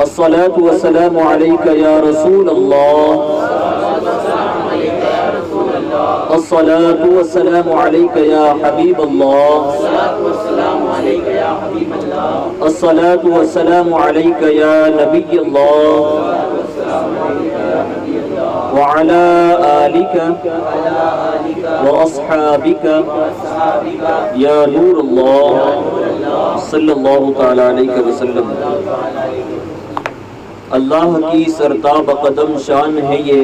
الصلاة والسلام عليك يا رسول الله الصلاة والسلام عليك يا حبيب الله الصلاة والسلام عليك يا نبي الله وعلى آلك وأصحابك يا نور الله صلی اللہ تعالی علیہ وسلم۔ اللہ کی سرتاب قدم شان ہے یہ،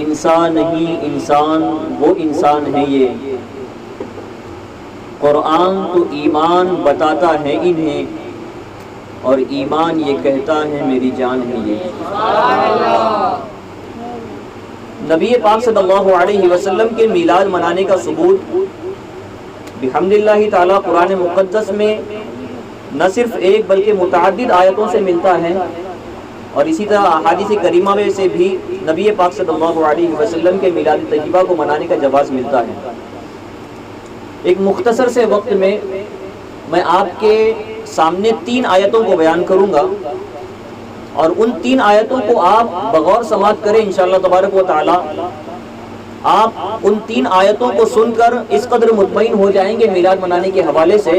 انسان نہیں انسان وہ انسان ہے یہ، قرآن تو ایمان بتاتا ہے انہیں، اور ایمان یہ کہتا ہے میری جان ہے یہ۔ نبی پاک صلی اللہ علیہ وسلم کے میلاد منانے کا ثبوت بحمد اللہ تعالی قرآن مقدس میں نہ صرف ایک بلکہ متعدد آیتوں سے ملتا ہے، اور اسی طرح احادیث کریمہ میں سے بھی نبی پاک صلی اللہ علیہ وسلم کے میلاد طیبہ کو منانے کا جواز ملتا ہے۔ ایک مختصر سے وقت میں میں آپ کے سامنے 3 آیتوں کو بیان کروں گا، اور ان 3 آیتوں کو آپ بغور سماعت کریں انشاءاللہ تبارک و تعالی۔ آپ ان 3 آیتوں کو سن کر اس قدر مطمئن ہو جائیں گے میلاد منانے کے حوالے سے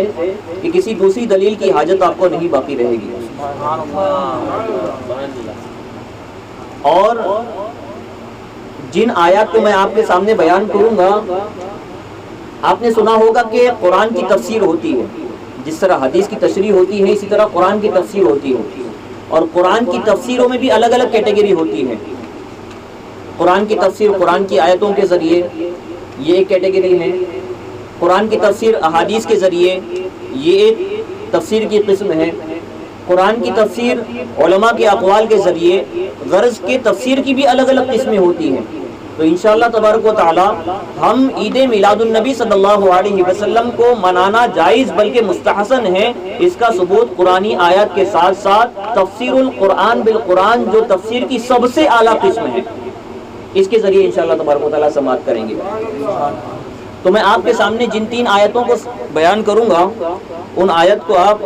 کہ کسی دوسری دلیل کی حاجت آپ کو نہیں باقی رہے گی۔ اور جن آیات کو میں آپ کے سامنے بیان کروں گا، آپ نے سنا ہوگا کہ قرآن کی تفسیر ہوتی ہے، جس طرح حدیث کی تشریح ہوتی ہے اسی طرح قرآن کی تفسیر ہوتی ہے، اور قرآن کی تفسیروں میں بھی الگ الگ کیٹیگری ہوتی ہے۔ قرآن کی تفسیر قرآن کی آیتوں کے ذریعے، یہ ایک کیٹیگری ہے۔ قرآن کی تفسیر احادیث کے ذریعے، یہ ایک تفسیر کی قسم ہے۔ قرآن کی تفسیر علماء کے اقوال کے ذریعے، غرض کے تفسیر کی بھی الگ الگ قسمیں ہوتی ہیں۔ تو انشاءاللہ تبارک و تعالی ہم عید میلاد النبی صلی اللہ علیہ وسلم کو منانا جائز بلکہ مستحسن ہے، اس کا ثبوت قرآنی آیات کے ساتھ ساتھ تفسیر القرآن بالقرآن جو تفسیر کی سب سے اعلیٰ قسم ہے، اس کے ذریعے انشاءاللہ تبارک و تعالی سماعت کریں گے۔ تو میں آپ کے سامنے جن 3 آیتوں کو بیان کروں گا، ان آیت کو آپ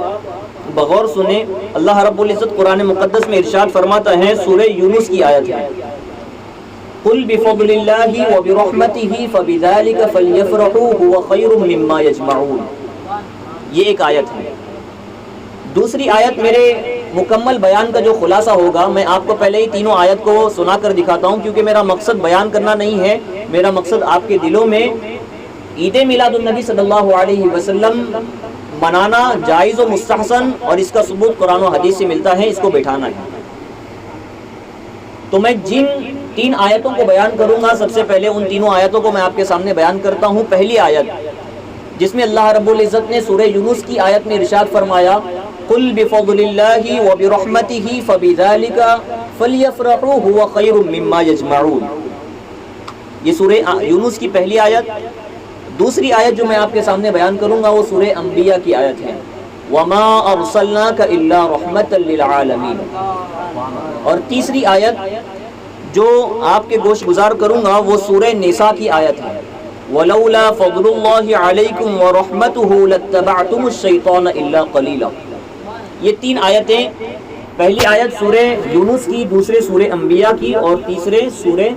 بغور سنیں۔ اللہ رب العزت قرآن مقدس میں ارشاد فرماتا ہے، سورہ یونس کی آیت ہے، قُلْ بِفَضْلِ اللَّهِ وَبِرَحْمَتِهِ فَبِذَلِكَ فَلْيَفْرَحُوا هُوَ خَيْرٌ مِّمَّا يَجْمَعُونَ۔ یہ ایک آیت ہے۔ دوسری آیت میرے مکمل بیان کا جو خلاصہ ہوگا، میں آپ کو پہلے ہی تینوں آیت کو سنا کر دکھاتا ہوں، کیونکہ میرا مقصد بیان کرنا نہیں ہے، میرا مقصد آپ کے دلوں میں عید میلاد النبی صلی اللہ علیہ وسلم منانا جائز و مستحسن، اور اس کا ثبوت قرآن و حدیث سے ملتا ہے، اس کو بٹھانا ہے۔ تو میں جن 3 آیتوں کو بیان کروں گا، سب سے پہلے ان تینوں آیتوں کو میں آپ کے سامنے بیان کرتا ہوں۔ پہلی آیت جس میں اللہ رب العزت نے سورہ یونس کی آیت میں ارشاد فرمایا، قُلْ بِفَضْلِ اللَّهِ وَبِرَحْمَتِهِ فَبِذَلِكَ فَلْيَفْرَحُوا هُوَ خَيْرٌ مِّمَّا يَجْمَعُونَ۔ یہ سورہ یونس کی پہلی آیت۔ دوسری آیت جو میں آپ کے سامنے بیان کروں گا وہ سورہ انبیاء کی آیت ہے، وَمَا أَرْسَلْنَاكَ إِلَّا رَحْمَةً لِّلْعَالَمِينَ۔ اور تیسری آیت جو آپ کے گوش گزار کروں گا وہ سورہ نساء کی آیت ہے، وَلَوْلَا فَضْلُ اللَّهِ عَلَيْكُمْ وَرَحْمَتُهُ لَاتَّبَعْتُمُ الشَّيْطَانَ إِلَّا قَلِيلًا۔ یہ 3 آیتیں، پہلی آیت سورہ یونس کی، دوسرے سورہ انبیاء کی، اور تیسرے سورہ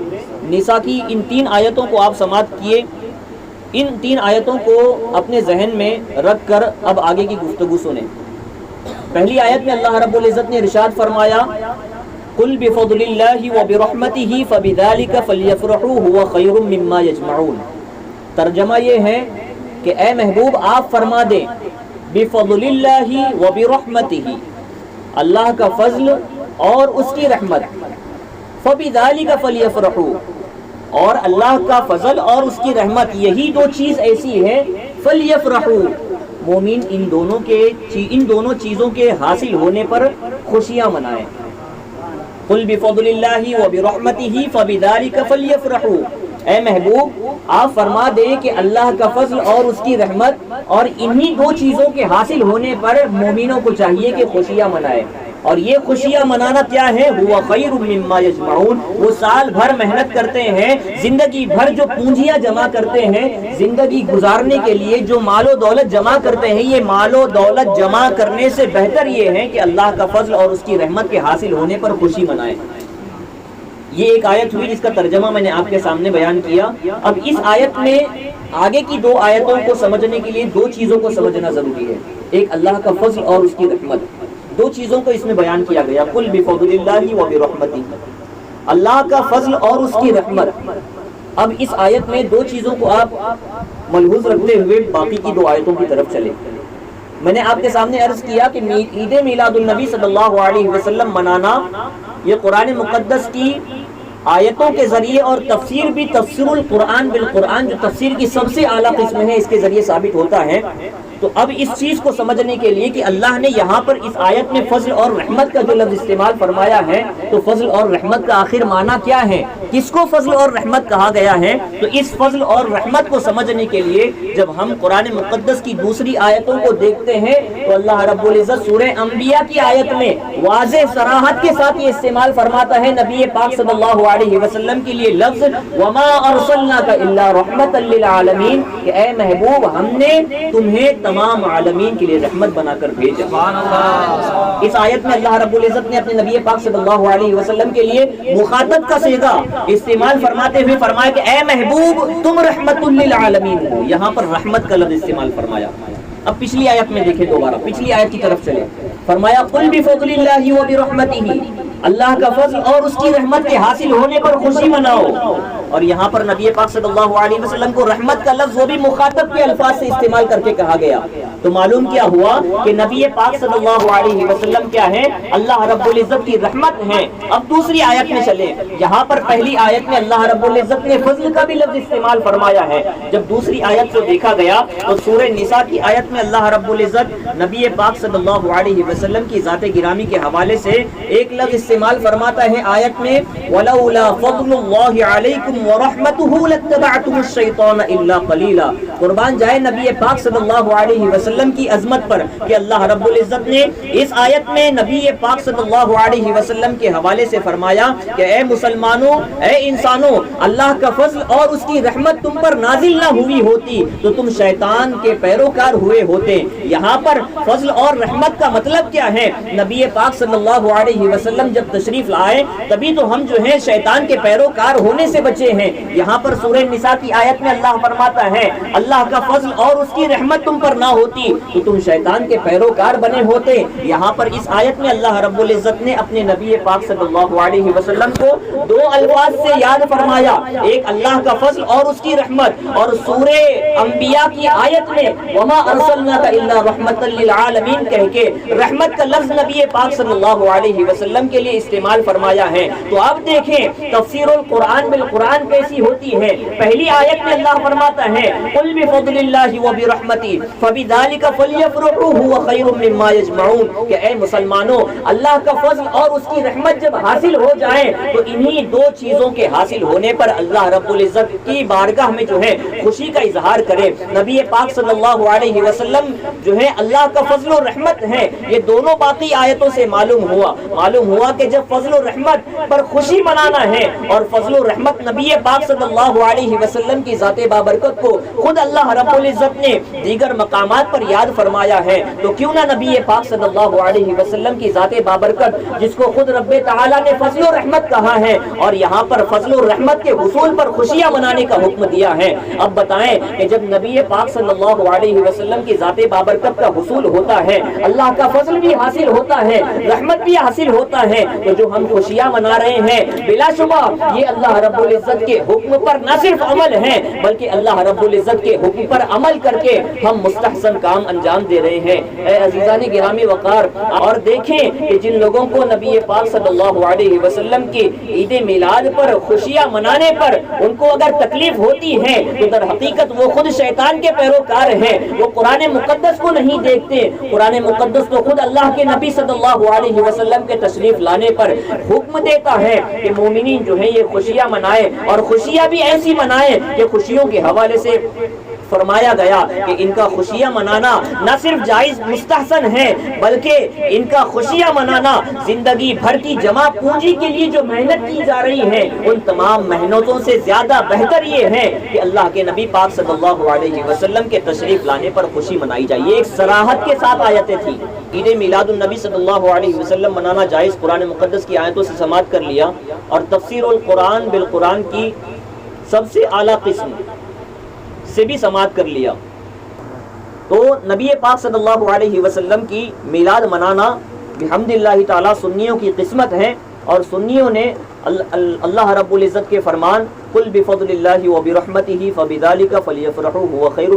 نساء کی، ان 3 آیتوں کو آپ سماعت کیے۔ ان 3 آیتوں کو اپنے ذہن میں رکھ کر اب آگے کی گفتگو سنیں۔ پہلی آیت میں اللہ رب العزت نے ارشاد فرمایا، قُلْ بِفَضْلِ اللَّهِ وَبِرَحْمَتِهِ فَبِذَلِكَ فَلْيَفْرَحُوا هُوَ خَيْرٌ مِّمَّا يَجْمَعُونَ۔ ترجمہ یہ ہے کہ اے محبوب آپ فرما دیں، بِفَضْلِ اللَّهِ وَبِرَحْمَتِهِ، اللہ کا فضل اور اس کی رحمت، فَبِذَلِكَ فَلْيَفْرَحُوا، اور اللہ کا فضل اور اس کی رحمت، یہی 2 چیز ایسی ہے، فَلْيَفْرَحُوا، مومن ان دونوں چیزوں کے حاصل ہونے پر خوشیاں منائیں۔ قُلْ بِفَضْلِ اللَّهِ وَبِرَحْمَتِهِ فَبِذَلِكَ فَلْيَفْرَحُوا اے محبوب آپ فرما دیں کہ اللہ کا فضل اور اس کی رحمت اور انہی دو چیزوں کے حاصل ہونے پر مومنوں کو چاہیے کہ خوشیاں منائے. اور یہ خوشیاں منانا کیا ہے؟ ہوا خیر مما یجمعون، وہ سال بھر محنت کرتے ہیں، زندگی بھر جو پونجیاں جمع کرتے ہیں، زندگی گزارنے کے لیے جو مال و دولت جمع کرتے ہیں، یہ مال و دولت جمع کرنے سے بہتر یہ ہے کہ اللہ کا فضل اور اس کی رحمت کے حاصل ہونے پر خوشی منائیں. یہ ایک آیت ہوئی جس کا ترجمہ میں نے آپ کے سامنے بیان کیا. اب اس آیت میں آگے کی دو آیتوں کو سمجھنے کے لیے دو چیزوں کو سمجھنا ضروری ہے. ایک اللہ کا فضل اور اس کی رحمت، دو چیزوں کو اس میں بیان کیا گیا. قل بفضل اللہ وبرحمتہ، اللہ کا فضل اور اس کی رحمت. اب اس آیت میں دو چیزوں کو آپ ملحوظ رکھتے ہوئے باقی کی دو آیتوں کی طرف چلیں. میں نے آپ کے سامنے عرض کیا کہ عید میلاد النبی صلی اللہ علیہ وسلم منانا یہ قرآن مقدس کی آیتوں کے ذریعے اور تفسیر بھی تفسیر القرآن بالقرآن جو تفسیر کی سب سے اعلیٰ قسم ہے اس کے ذریعے ثابت ہوتا ہے. تو اب اس چیز کو سمجھنے کے لیے کہ اللہ نے یہاں پر اس آیت میں فضل اور رحمت کا جو لفظ استعمال فرمایا ہے، تو فضل اور رحمت کا آخر معنی کیا ہے، کس کو فضل اور رحمت کہا گیا ہے. تو اس فضل اور رحمت کو سمجھنے کے لیے جب ہم قرآن مقدس کی دوسری آیتوں کو دیکھتے ہیں تو اللہ رب العزت سورہ انبیاء کی آیت میں واضح صراحت کے ساتھ یہ استعمال فرماتا ہے نبی پاک صلی اللہ علیہ وسلم کے لیے لفظ وما ارسلناک الا رحمتا للعالمین، کہ اے محبوب ہم نے تمہیں تمام عالمین کے لیے رحمت بنا کر بھیجا. سبحان اللہ. اس آیت میں اللہ رب العزت نے اپنے نبی پاک صلی اللہ علیہ وسلم کے لیے مخاطب کا صیغہ استعمال فرماتے ہوئے فرمایا کہ اے محبوب تم رحمت للعالمین ہو. یہاں پر رحمت کا لفظ استعمال فرمایا. اب پچھلی آیت میں دیکھیں، دوبارہ پچھلی آیت کی طرف چلیں. فرمایا قل بفضل اللہ وبرحمتہ، اللہ کا فضل اور اس کی رحمت کے حاصل ہونے پر خوشی مناؤ. اور یہاں پر نبی پاک صلی اللہ علیہ وسلم کو رحمت کا لفظ وہ بھی مخاطب کے الفاظ سے استعمال کر کے کہا گیا. تو معلوم کیا ہوا کہ نبی پاک صلی اللہ علیہ وسلم کیا ہے، اللہ رب العزت کی رحمت ہے. اب دوسری آیت میں چلیں. یہاں پر پہلی آیت میں اللہ رب العزت نے فضل کا بھی لفظ استعمال فرمایا ہے. جب دوسری آیت کو دیکھا گیا تو سورہ نساء کی آیت میں اللہ رب العزت نبی پاک صلی اللہ علیہ وسلم کی ذات گرامی کے حوالے سے ایک لفظ استعمال فرماتا ہے آیت میں وَلَوْلَا فَضْلُ اللَّهِ عَلَيْكُمْ وَرَحْمَتُهُ لَاتَّبَعْتُمُ الشَّيْطَانَ إِلَّا قَلِيلًا. قربان جائے نبی پاک صلی اللہ علیہ وسلم کی عظمت پر کہ اللہ رب العزت نے اس آیت میں نبی پاک صلی اللہ علیہ وسلم کے حوالے سے فرمایا کہ اے مسلمانوں، اے انسانوں، اللہ کا فضل اور اس کی رحمت تم پر نازل نہ ہوئی ہوتی تو تم شیطان کے پیروکار ہوئے ہوتے. یہاں پر فضل اور رحمت کا مطلب کیا ہے؟ نبی پاک صلی اللہ علیہ وسلم جب تشریف لائے تبھی تو ہم جو ہیں شیطان کے پیروکار ہونے سے بچے ہیں. یہاں پر سورہ نساء کی آیت میں اللہ فرماتا ہے اللہ کا فضل اور اس کی رحمت تم پر نہ ہوتی تو تم شیطان کے پیروکار بنے ہوتے. یہاں پر اس آیت میں اللہ رب العزت نے اپنے نبی پاک صلی اللہ علیہ وسلم کو دو الفاظ سے یاد فرمایا، ایک اللہ کا فضل اور اس کی رحمت، اور سورہ انبیاء کی آیت میں وما ارسلناک الا رحمتا للعالمین کہہ کے رحمت کا لفظ نبی پاک صلی اللہ علیہ وسلم کے لیے استعمال فرمایا ہے. تو آپ دیکھیں تفسیر القرآن بالقرآن کیسی ہوتی ہے. پہلی آیت میں اللہ فرماتا ہے قل بفضل اللہ وبرحمتہ فبذلک فلیفرحوا هو خیر مما یجمعون، کہ اے مسلمانوں اللہ کا فضل اور اس کی رحمت جب حاصل ہو جائے تو انہی دو چیزوں کے حاصل ہونے پر اللہ رب العزت کی بارگاہ میں جو ہے خوشی کا اظہار کرے. نبی پاک صلی اللہ علیہ وسلم جو ہے اللہ کا فضل و رحمت ہے. یہ دونوں باقی آیتوں سے معلوم ہوا کہ جب فضل و رحمت پر خوشی منانا ہے اور فضل و رحمت نبی پاک صلی اللہ علیہ وسلم کی ذات بابرکت کو خود اللہ رب العزت نے دیگر مقامات پر یاد فرمایا ہے، تو کیوں نہ نبی پاک صلی اللہ علیہ وسلم کی ذات بابرکت جس کو خود رب تعالیٰ نے فضل و رحمت کہا ہے اور یہاں پر فضل و رحمت کے حصول پر خوشیاں منانے کا حکم دیا ہے. اب بتائیں کہ جب نبی پاک صلی اللہ علیہ وسلم کی ذات بابرکت کا حصول ہوتا ہے، اللہ کا فضل بھی حاصل ہوتا ہے، رحمت بھی حاصل ہوتا ہے، تو جو ہم خوشیاں منا رہے ہیں بلا شبہ یہ اللہ رب العزت کے حکم پر نہ صرف عمل ہے بلکہ اللہ رب العزت کے حکم پر عمل کر کے ہم مستحسن کام انجام دے رہے ہیں. اے عزیزان گرامی وقار، اور دیکھیں کہ جن لوگوں کو نبی پاک صلی اللہ علیہ وسلم کی عید میلاد پر خوشیاں منانے پر ان کو اگر تکلیف ہوتی ہے تو در حقیقت وہ خود شیطان کے پیروکار ہیں. وہ قرآن مقدس کو نہیں دیکھتے. قرآن مقدس تو خود اللہ کے نبی صلی اللہ علیہ وسلم کے تشریف لانے پر حکم دیتا ہے کہ مومنین جو ہے یہ خوشیاں منائے. اور خوشیاں بھی ایسی منائیں کہ خوشیوں کے حوالے سے فرمایا گیا کہ ان کا خوشیاں منانا نہ صرف جائز مستحسن ہے بلکہ ان کا خوشیاں منانا زندگی بھر کی جمع پونجی کے لیے جو محنت کی جا رہی ہے ان تمام محنتوں سے زیادہ بہتر یہ ہے کہ اللہ کے نبی پاک صلی اللہ علیہ وسلم کے تشریف لانے پر خوشی منائی جائے. یہ ایک صراحت کے ساتھ آیتیں تھیں. عید میلاد النبی صلی اللہ علیہ وسلم منانا جائز قرآن مقدس کی آیتوں سے سماعت کر لیا اور تفسیر القرآن بالقرآن کی سب سے اعلیٰ قسم سے بھی سماعت کر لیا. تو نبی پاک صلی اللہ علیہ وسلم کی میلاد منانا بحمد اللہ تعالیٰ سنیوں کی قسمت ہے. اور سنیوں نے اللہ رب العزت کے فرمان قل بفضل اللہ وبرحمتہ فبذلک فلیفرحوا هو خیر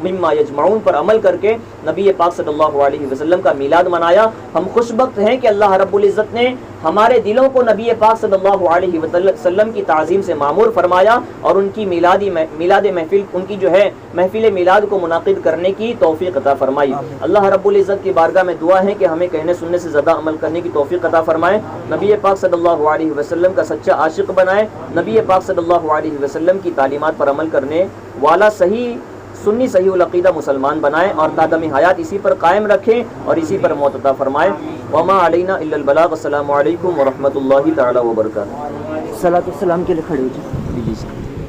مما یجمعون پر عمل کر کے نبی پاک صلی اللہ علیہ وسلم کا میلاد منایا. ہم خوش بخت ہیں کہ اللہ رب العزت نے ہمارے دلوں کو نبی پاک صلی اللہ علیہ وسلم کی تعظیم سے معمور فرمایا اور ان کی میلاد محفل ان کی جو ہے محفل میلاد کو منعقد کرنے کی توفیق عطا فرمائی. اللہ رب العزت کی بارگاہ میں دعا ہے کہ ہمیں کہنے سننے سے زیادہ عمل کرنے کی توفیق عطا فرمائے. نبی پاک صلی اللہ علیہ وسلم کا سچا عاشق بنائے. نبی پاک صلی اللہ علیہ وسلم کی تعلیمات پر عمل کرنے والا سنی صحیح العقیدہ مسلمان بنائے اور تادم حیات اسی پر قائم رکھیں اور اسی پر موت عطا فرمائے. وما علینا الا البلاغ. السلام علیکم ورحمۃ اللہ تعالی وبرکاتہ. صلاۃ السلام کے لیے کھڑے ہو جائیں.